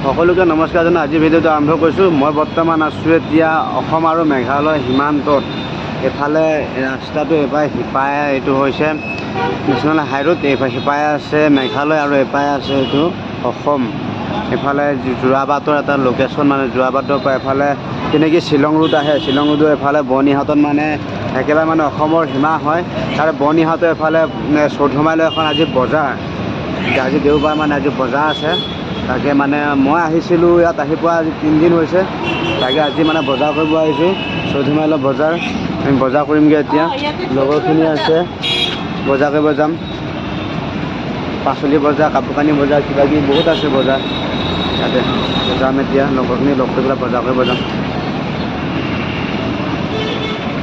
সকলোকে নমস্কাৰ জনাই আজি ভিডিঅ'টো আৰম্ভ কৰিছোঁ। মই বৰ্তমান আছোঁ এতিয়া অসম আৰু মেঘালয় সীমান্তত। এফালে ৰাস্তাটো এফালে সিপাৰে এইটো হৈছে নেশ্যনেল হাইৰোড, সিপাৰে আছে মেঘালয় আৰু এফালে আছে এইটো অসম। এফালে যোৰাবাটৰ এটা লোকেশ্যন, মানে যোৰাবাটৰ পৰা এফালে তেনেকৈ শ্বিলং ৰোড আহে। শ্বিলং ৰোডৰ এফালে বৰ্ণিহাটত মানে একেবাৰে মানে অসমৰ সীমা হয়। তাৰে বৰ্ণিহাটৰ এফালে চৈধ্য মাইলৰ এখন আজি বজাৰ, আজি দেওবাৰ মানে আজি বজাৰ আছে। তাকে মানে মই আহিছিলোঁ ইয়াত আহি পোৱা আজি 3 দিন হৈছে। তাকে আজি মানে বজাৰ কৰিব আহিছোঁ, 14 মাইলৰ বজাৰ। আমি বজাৰ কৰিমগৈ এতিয়া, লগৰখিনি আছে বজাৰ কৰিব যাম। পাচলি বজাৰ, কাপোৰ কানি বজাৰ, কিবা কিবি বহুত আছে বজাৰ। ইয়াতে যাম এতিয়া, লগৰখিনি লগ কৰি পেলাই বজাৰ কৰিব যাম।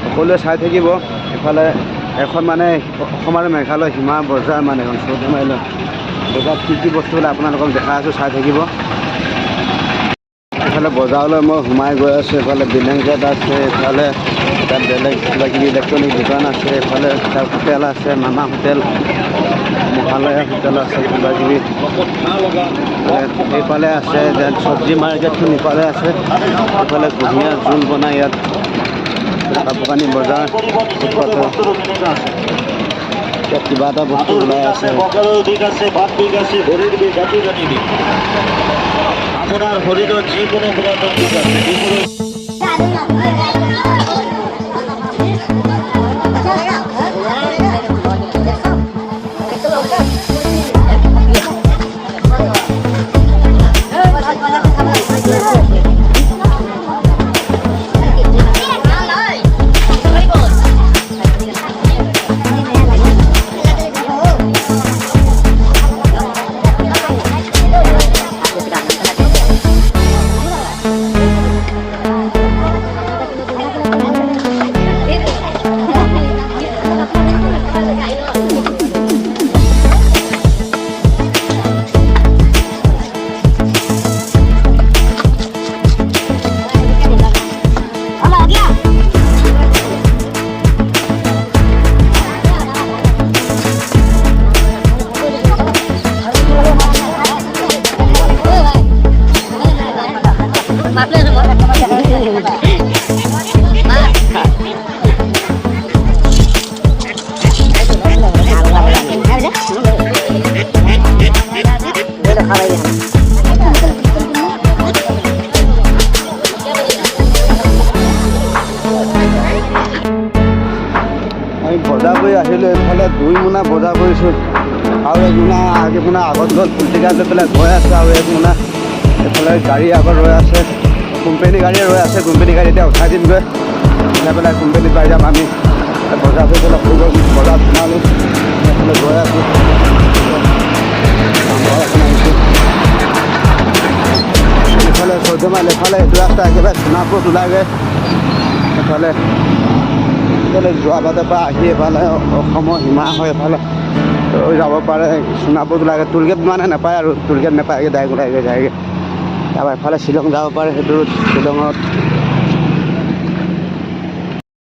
সকলোৱে চাই থাকিব। এফালে এখন মানে অসম আৰু মেঘালয় সীমা বজাৰ, মানে এখন 14 মাইলৰ বজাৰত কি বস্তু হ'লে আপোনালোকক দেখাই আছোঁ, চাই থাকিব। এইফালে বজাৰলৈ মই সোমাই গৈ আছোঁ। এইফালে বিলেংকেট আছে, এইফালে তাত বেলেগ কিবা কিবি ইলেক্ট্ৰনিক দোকান আছে। এইফালে তাত হোটেল আছে, মামা হোটেল, মহালয়া হোটেল আছে, কিবা কিবি। এইফালে আছে চব্জি মাৰ্কেটখন, ইফালে আছে। এইফালে কুঁহিয়াৰ জোল বনাই ইয়াত, কাপোৰ কানি বজাৰ, কিবা এটা বস্তু ওলাই আছে। আপনাৰ হৰিণেৰ যে কোনো পুৰাতন দিক আছে। আমি বজাৰ কৰি আহিলোঁ। এইফালে 2 মোনা বজাৰ কৰিছোঁ আৰু 1 মোনা আগত গ'ল পুলিটিকা লৈ পেলাই গৈ আছে। আৰু 1 মোনা এইফালে গাড়ী আগত ৰৈ আছে, কোম্পানী গাড়ীয়ে ৰৈ আছে। কোম্পানী গাড়ী এতিয়া উঠাই দিমগৈ, উঠাই পেলাই কোম্পানীত পাই যাম আমি। বজাৰ কৰি পেলাই হৈ গ'ল, বজাৰত সোমালোঁ। এইফালে গৈ আছোঁ, এইফালে 14 মাইল, এইফালে এইটো ৰাস্তা একেবাৰে সোণাপুৰত ওলাইগৈ। এইফালে যোৰাবাটৰ পৰা আহি এইফালে অসমৰ সীমা হয়, এইফালে যাব পাৰে। সোণাপুৰত ওলাইগৈ, টোলগেট মানে নাপায় আৰু, টোলগেট নাপায়গৈ, ডাইৰেক্ট ওলাইগৈ যায়গৈ। তাৰপৰা এফালে শ্বিলং যাব পাৰে, সেইটো শ্বিলঙত